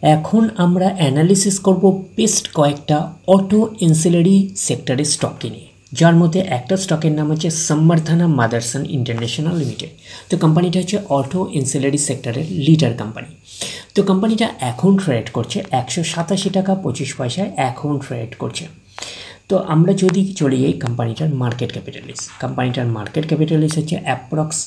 এখন আমরা অ্যানালিসিস করব বেস্ট কয়েকটা অটো এনসিলারি সেক্টরের স্টক নিয়ে, যার মধ্যে একটা স্টকের নাম হচ্ছে সম্বর্ধনা মাদারসন ইন্টারন্যাশনাল লিমিটেড। তো কোম্পানিটা হচ্ছে অটো এনসিলারি সেক্টরের লিডার কোম্পানি। তো কোম্পানিটা এখন ট্রেড করছে 187 টাকা 25 পয়সায় এখন ট্রেড করছে। তো আমরা যদি চলে যাই কোম্পানিটার মার্কেট ক্যাপিটালিস হচ্ছে অ্যাপ্রক্স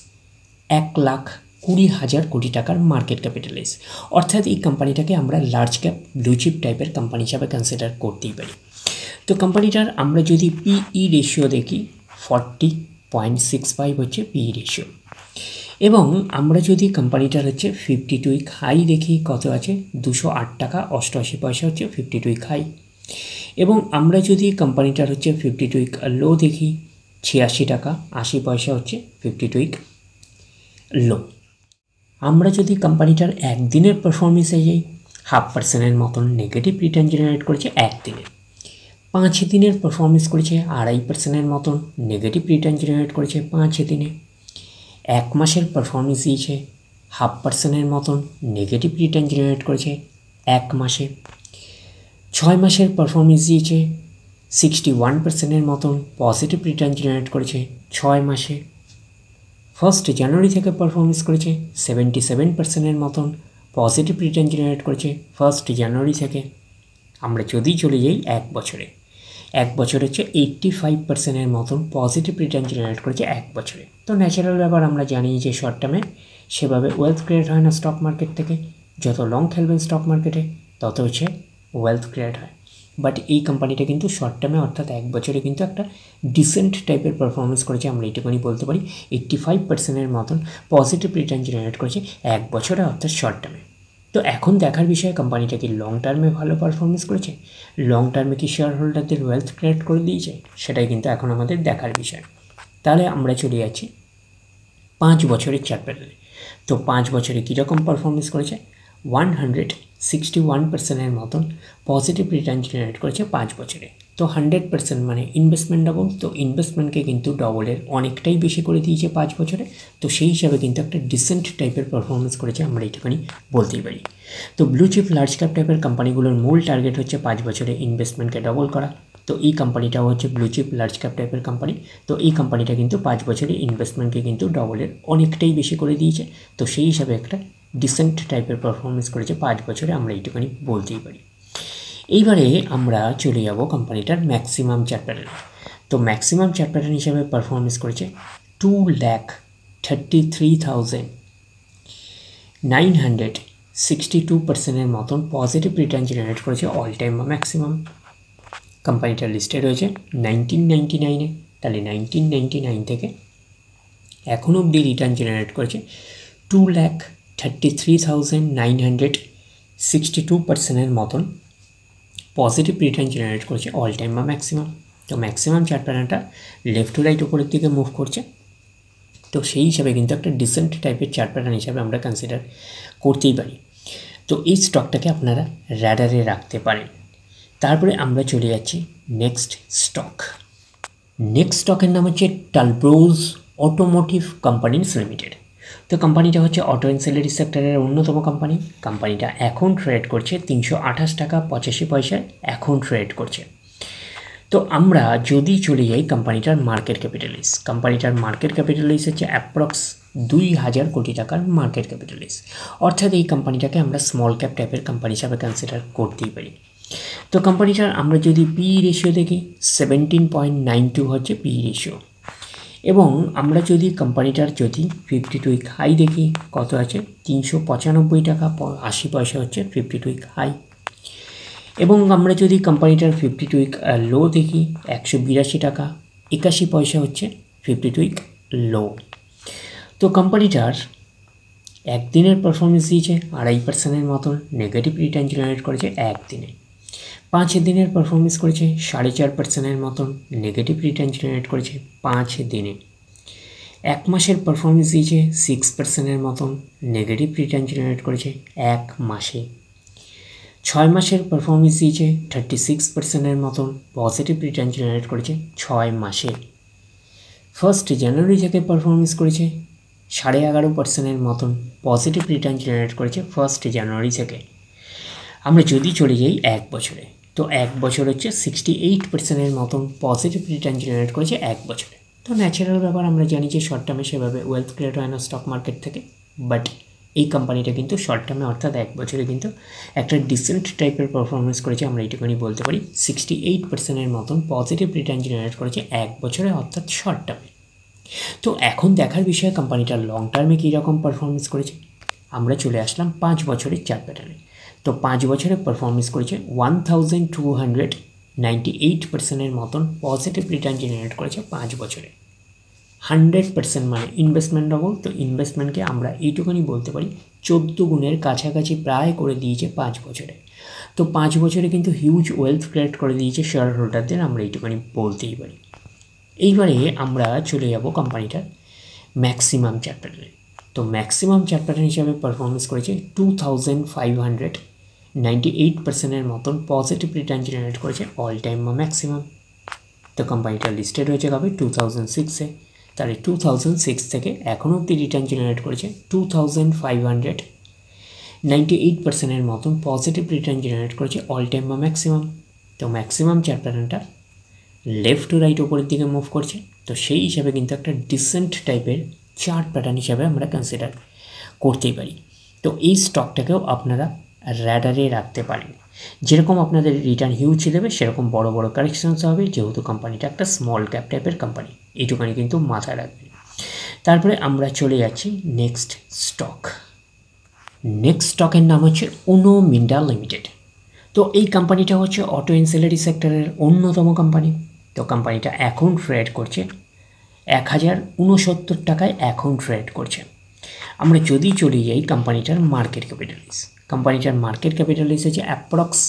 1,20,000 কোটি টাকার মার্কেট ক্যাপিটালাইজ। অর্থাৎ এই কোম্পানিটাকে আমরা লার্জ ক্যাপ ব্লু চিপ টাইপের কোম্পানি হিসাবে কনসিডার করতেই পারি। তো কোম্পানিটার আমরা যদি পিই রেশিও দেখি 40.65 হচ্ছে পিই রেশিও, এবং আমরা যদি কোম্পানিটার হচ্ছে 52 উইক হাই দেখি কত আছে 208 টাকা 88 পয়সা হচ্ছে 52 উইক হাই, এবং আমরা যদি কোম্পানিটার হচ্ছে 52 উইক লো দেখি 86 টাকা 80 পয়সা হচ্ছে 52 উইক লো। আমরা যদি কোম্পানিটার একদিনের পারফরমেন্সে যাই 0.5% মতন নেগেটিভ রিটার্ন জেনারেট করেছে একদিনে, 5 দিনের পারফরমেন্স করেছে 2.5% মতন নেগেটিভ রিটার্ন জেনারেট করেছে 5 দিনে, 1 মাসের পারফরমেন্স দিয়েছে 0.5% মতন নেগেটিভ রিটার্ন জেনারেট করেছে 1 মাসে, 6 মাসের পারফরমেন্স দিয়েছে 61% মতন পজিটিভ রিটার্ন জেনারেট করেছে 6 মাসে, 1 জানুয়ারি থেকে পারফরমেন্স করেছে 77% মতন পজিটিভ রিটার্ন জেনারেট করেছে 1 জানুয়ারি থেকে। আমরা যদি চলে যাই 1 বছরে, 1 বছর হচ্ছে 85% মতন পজিটিভ রিটার্ন জেনারেট করেছে 1 বছরে। তো ন্যাচারাল ব্যাপার, আমরা জানি যে শর্ট টার্মে সেভাবে ওয়েলথ ক্রিয়েট হয় না স্টক মার্কেট থেকে, যত লং খেলবেন স্টক মার্কেটে তত হচ্ছে ওয়েলথ ক্রিয়েট হয়। বাট এই কোম্পানিটা কিন্তু শর্ট টার্মে অর্থাৎ 1 বছরে কিন্তু একটা ডিসেন্ট টাইপের পারফরমেন্স করেছে, আমরা এইটুকুনি বলতে পারি। 85% মতন পজিটিভ রিটার্ন জেনারেট করেছে 1 বছরে অর্থাৎ শর্ট টার্মে। তো এখন দেখার বিষয় কোম্পানিটা কি লং টার্মে ভালো পারফরমেন্স করেছে, লং টার্মে কি শেয়ার হোল্ডারদের ওয়েলথ ক্রিয়েট করে দিয়েছে, সেটাই কিন্তু এখন আমাদের দেখার বিষয়। তাহলে আমরা চলে যাচ্ছি 5 বছরের চার্ট প্যাটার্নে। তো 5 বছরে কীরকম পারফরমেন্স করেছে, 161% মতন পজিটিভ রিটার্ন জেনারেট করেছে 5 বছরে। তো 100% মানে ইনভেস্টমেন্ট ডবল, তো ইনভেস্টমেন্টকে কিন্তু ডবলের অনেকটাই বেশি করে দিয়েছে 5 বছরে। তো সেই হিসাবে কিন্তু একটা ডিসেন্ট টাইপের পারফরমেন্স করেছে, আমরা এইটুখানি বলতেই পারি। তো ব্লু চিপ লার্জ ক্যাপ টাইপের কোম্পানিগুলোর মূল টার্গেট হচ্ছে 5 বছরে ইনভেস্টমেন্টকে ডবল করা। তো এই কোম্পানিটাও হচ্ছে ব্লু চিপ লার্জ ক্যাপ টাইপের কোম্পানি। তো এই কোম্পানিটা কিন্তু 5 বছরে ইনভেস্টমেন্টকে কিন্তু ডবলের অনেকটাই বেশি করে দিয়েছে। তো সেই হিসাবে একটা ডিসেন্ট টাইপের পারফরমেন্স করেছে 5 বছরে, আমরা এইটুখানি বলতেই পারি। এইবারে আমরা চলে যাব কোম্পানিটার ম্যাক্সিমাম চার্ট প্যাটার্ন। তো ম্যাক্সিমাম চার্ট প্যাটার্ন হিসাবে পারফরমেন্স করেছে 2,33,962% মতন পজিটিভ রিটার্ন জেনারেট করেছে অল টাইম ম্যাক্সিমাম। কোম্পানিটা লিস্টেড হয়েছে 1999-এ, তাহলে 1999 থেকে এখন অবধি রিটার্ন জেনারেট করেছে 2,33,962% মতন পজিটিভ রিটার্ন জেনারেট করেছে অল টাইম বা ম্যাক্সিমাম। তো ম্যাক্সিমাম চার্ট প্যাটার্নটা লেফট টু রাইট উপরের দিকে মুভ করছে। তো সেই হিসাবে কিন্তু একটা ডিসেন্ট টাইপের চার্ট প্যাটার্ন হিসাবে আমরা কনসিডার করতেই পারি। তো এই স্টকটাকে আপনারা র্যাডারে রাখতে পারেন। তারপরে আমরা চলে যাচ্ছি নেক্সট স্টকের নাম হচ্ছে টালব্রোজ অটোমোটিভ কোম্পানিজ লিমিটেড। তো কোম্পানিটা হচ্ছে অটো এনসিলারি সেক্টরের অন্যতম কোম্পানি। কোম্পানিটা এখন ট্রেড করছে 328 টাকা 85 পয়সায় এখন ট্রেড করছে। তো আমরা যদি চলে যাই কোম্পানিটার মার্কেট ক্যাপিটালাইজ হচ্ছে অ্যাপ্রক্স 2,000 কোটি টাকার মার্কেট ক্যাপিটালাইজ। অর্থাৎ এই কোম্পানিটাকে আমরা স্মল ক্যাপ টাইপের কোম্পানি হিসাবে কনসিডার করতেই পারি। তো কোম্পানিটার আমরা যদি পিই রেশিও দেখি 17.92 হচ্ছে পিই রেশিও, এবং আমরা যদি কোম্পানিটার যদি 52 উইক হাই দেখি কত আছে 395 টাকা 80 পয়সা হচ্ছে 52 উইক হাই, এবং আমরা যদি কোম্পানিটার 52 উইক লো দেখি 182 টাকা 81 পয়সা হচ্ছে 52 উইক লো। তো কোম্পানিটার একদিনের পারফরমেন্স দিয়েছে 2.5% মতন নেগেটিভ রিটার্ন জেনারেট করেছে একদিনে, 5 দিনের পারফরমেন্স করেছে 4.5% মতন নেগেটিভ রিটার্ন জেনারেট করেছে 5 দিনে, 1 মাসের পারফরমেন্স দিয়েছে 6% মতন নেগেটিভ রিটার্ন জেনারেট করেছে 1 মাসে, 6 মাসের পারফরমেন্স দিয়েছে 36% মতন পজিটিভ রিটার্ন জেনারেট করেছে 6 মাসে, 1 জানুয়ারি থেকে পারফরমেন্স করেছে 11.5% মতন পজিটিভ রিটার্ন জেনারেট করেছে 1 জানুয়ারি থেকে। আমরা যদি চলে যাই 1 বছরে, তো 1 বছর হচ্ছে 68%-এর মতন পজিটিভ রিটার্ন জেনারেট করেছে 1 বছরে। তো ন্যাচারাল ব্যাপার, আমরা জানি যে শর্ট টার্মে সেভাবে ওয়েলথ ক্রিয়েট হয় না স্টক মার্কেট থেকে, বাট এই কোম্পানিটা কিন্তু শর্ট টার্মে অর্থাৎ 1 বছরে কিন্তু একটা ডিসেন্ট টাইপের পারফরমেন্স করেছে, আমরা এইটুকুনি বলতে পারি। 68%-এর মতন পজিটিভ রিটার্ন জেনারেট করেছে 1 বছরে অর্থাৎ শর্ট টার্মে। তো এখন দেখার বিষয় কোম্পানিটার লং টার্মে কী রকম পারফরমেন্স করেছে। আমরা চলে আসলাম 5 বছরের চার্ট প্যাটার্নে। তো 5 বছরে পারফরমেন্স করেছে 1298%-এর মতন পজিটিভ রিটার্ন জেনারেট করেছে 5 বছরে। 100% মানে ইনভেস্টমেন্ট ডবল। তো ইনভেস্টমেন্টকে আমরা এইটুকুনি বলতে পারি 14 গুণের কাছাকাছি প্রায় করে দিয়েছে 5 বছরে। তো 5 বছরে কিন্তু হিউজ ওয়েলথ ক্রিয়েট করে দিয়েছে শেয়ার হোল্ডারদের, আমরা এইটুকুনি বলতেই পারি। এইবারে আমরা চলে যাব কোম্পানিটার ম্যাক্সিমাম চার্ট প্যাটার্নে। তো ম্যাক্সিমাম চার্ট প্যাটার্ন হিসাবে পারফরমেন্স করেছে 2598%-এর মতন পজিটিভ রিটার্ন জেনারেট করেছে অল টাইম ম্যাক্সিমাম। তো কোম্পানিটা লিস্টেড হয়েছে কবে 2006-এ, তাহলে 2006 থেকে এখনও অব্দি রিটার্ন জেনারেট করেছে 2598%-এর মতন পজিটিভ রিটার্ন জেনারেট করেছে অল টাইম ম্যাক্সিমাম। তো ম্যাক্সিমাম চার্ট প্যাটার্নটা লেফট টু রাইট ওপরের দিকে মুভ করছে, তো সেই হিসাবে কিন্তু একটা ডিসেন্ট টাইপের চার্ট প্যাটার্ন হিসাবে আমরা কনসিডার করতেই পারি। তো এই স্টকটাকেও আপনারা র্যাডারে রাখতে পারেন। যেরকম আপনাদের রিটার্ন হিউজ দেবে সেরকম বড় বড় কারেকশনস হবে, যেহেতু কোম্পানিটা একটা স্মল ক্যাপ টাইপের কোম্পানি, এইটুখানি কিন্তু মাথায় রাখবেন। তারপরে আমরা চলে যাচ্ছি নেক্সট স্টক। নেক্সট স্টকের নাম হচ্ছে উনো মিন্ডা লিমিটেড। তো এই কোম্পানিটা হচ্ছে অটো এনসিলারি সেক্টরের অন্যতম কোম্পানি। তো কোম্পানিটা এখন ট্রেড করছে 1069 টাকায় এখন ট্রেড করছে। আমরা যদি চলে যাই কোম্পানিটার মার্কেট ক্যাপিটালাইজ, কোম্পানিটার মার্কেট ক্যাপিটালাইজ হচ্ছে অ্যাপ্রক্স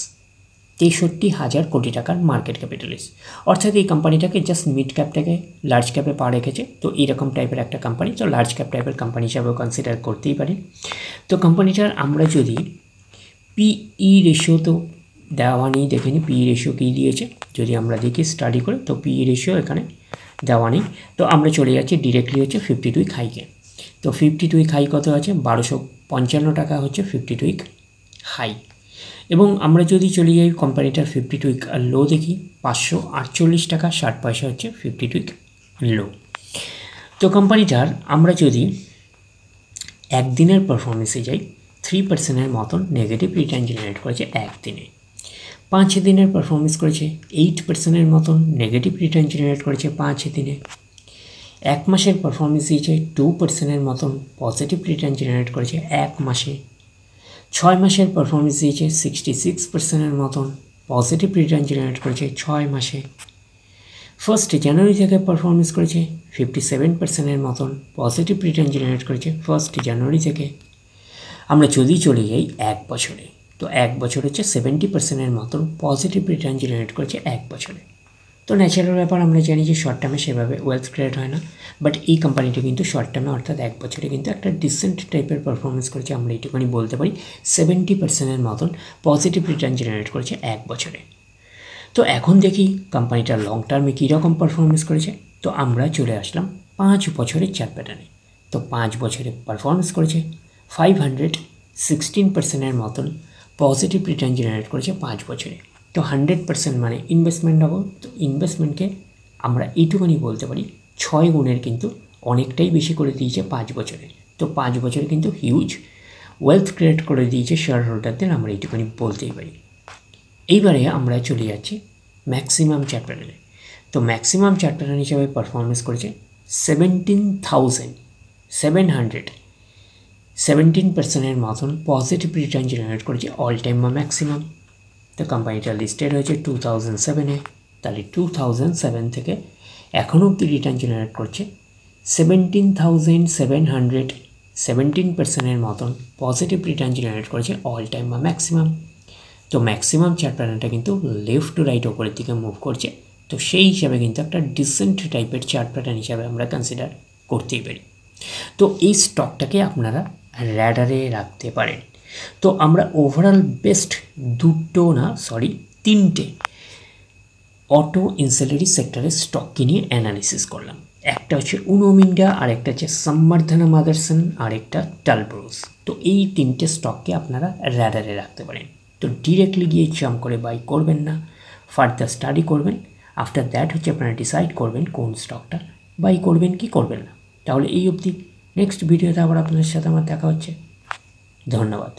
63,000 কোটি টাকার মার্কেট ক্যাপিটালাইজ। অর্থাৎ এই কোম্পানিটাকে জাস্ট মিড ক্যাপটাকে লার্জ ক্যাপে পা রেখেছে। তো এইরকম টাইপের একটা কোম্পানি, তো লার্জ ক্যাপ টাইপের কোম্পানি হিসাবেও কনসিডার করতেই পারি। তো কোম্পানিটার আমরা যদি পিই রেশিও তো দেওয়া নেই, দেখে নিই পিই রেশিও কী দিয়েছে। যদি আমরা দেখি স্টাডি করে, তো পিই রেশিও এখানে দেওয়া নেই। তো আমরা চলে যাচ্ছি ডিরেক্টলি হচ্ছে 52 উইক হাইকে। তো 52 উইক হাই কত আছে 1255 টাকা হচ্ছে 52 উইক হাই। এবং আমরা যদি চলে যাই কোম্পানিটার 52 উইক লো দেখি 548 টাকা 60 পয়সা হচ্ছে 52 উইক লো। তো কোম্পানিটার আমরা যদি একদিনের পারফরমেন্সে যাই 3%-এর মতন নেগেটিভ রিটার্ন জেনারেট করেছে একদিনে। 5 দিনের পারফরমেন্স করেছে 8%-এর মতন নেগেটিভ রিটার্ন জেনারেট করেছে 5 দিনে। 1 মাসের পারফরমেন্স দিয়েছে 2%-এর মতন পজিটিভ রিটার্ন জেনারেট করেছে 1 মাসে। 6 মাসের পারফরমেন্স দিয়েছে 66%-এর মতন পজিটিভ রিটার্ন জেনারেট করেছে 6 মাসে। 1 জানুয়ারি থেকে পারফরমেন্স করেছে 57%-এর মতন পজিটিভ রিটার্ন জেনারেট করেছে 1 জানুয়ারি থেকে। আমরা যদি চলে যাই 1 বছরে, তো 1 বছর হচ্ছে 70%-এর মতন পজিটিভ রিটার্ন জেনারেট করেছে 1 বছরে। তো ন্যাচারাল ব্যাপার, আমরা জানি যে শর্ট টার্মে সেভাবে ওয়েলথ ক্রিয়েট হয় না, বাট এই কোম্পানিটা কিন্তু শর্ট টার্মে অর্থাৎ 1 বছরে কিন্তু একটা ডিসেন্ট টাইপের পারফরমেন্স করেছে, আমরা এইটুকুনি বলতে পারি। 70%-এর মতন পজিটিভ রিটার্ন জেনারেট করেছে 1 বছরে। তো এখন দেখি কোম্পানিটার লং টার্মে কীরকম পারফরমেন্স করেছে। তো আমরা চলে আসলাম 5 বছরের চার্ট প্যাটার্নে। তো 5 বছরে পারফরমেন্স করেছে 516%-এর মতন পজিটিভ রিটার্ন জেনারেট করেছে 5 বছরে। তো 100% মানে ইনভেস্টমেন্ট ডবল। তো ইনভেস্টমেন্টকে আমরা এইটুকুনি বলতে পারি 6 গুণের কিন্তু অনেকটাই বেশি করে দিয়েছে 5 বছরে। তো 5 বছরে কিন্তু হিউজ ওয়েলথ ক্রিয়েট করে দিয়েছে শেয়ার হোল্ডারদের, আমরা এইটুকুনি বলতেই পারি। এইবারে আমরা চলে যাচ্ছি ম্যাক্সিমাম চার্ট প্যাটার্নে। তো ম্যাক্সিমাম চার্ট প্যাটার্ন হিসাবে পারফরমেন্স করেছে 17,717%-এর মতন পজিটিভ রিটার্ন জেনারেট করেছে অল টাইম ম্যাক্সিমাম। তো কোম্পানিটা লিস্টেড হয়েছে 2007-এ, তাহলে 2007 থেকে এখনও অব্দি রিটার্ন জেনারেট করছে 17,717%-এর মতন পজিটিভ রিটার্ন জেনারেট করেছে অল টাইম ম্যাক্সিমাম। তো ম্যাক্সিমাম চার্ট প্যাটার্নটা কিন্তু লেফট টু রাইট ওপরের দিকে মুভ করছে, তো সেই হিসাবে কিন্তু একটা ডিসেন্ট টাইপের চার্ট প্যাটার্ন হিসাবে আমরা কনসিডার করতেই পারি। তো এই স্টকটাকে আপনারা র্যাডারে রাখতে পারেন। তো আমরা ওভারঅল বেস্ট তিনটে অটো ইনসিলারি সেক্টরের স্টককে নিয়ে অ্যানালিসিস করলাম। একটা হচ্ছে উনো মিন্ডা, আর একটা হচ্ছে সম্বর্ধনা মাদারসন, আর একটা টালব্রুস। তো এই তিনটে স্টককে আপনারা র্যাডারে রাখতে পারেন। তো ডিরেক্টলি গিয়ে জাম্প করে বাই করবেন না, ফার্দার স্টাডি করবেন। আফটার দ্যাট হচ্ছে আপনারা ডিসাইড করবেন কোন স্টকটা বাই করবেন কি করবেন না। তাহলে এই অবধি, নেক্সট ভিডিওতে আবার আপনাদের সাথে আমার দেখা হচ্ছে। ধন্যবাদ।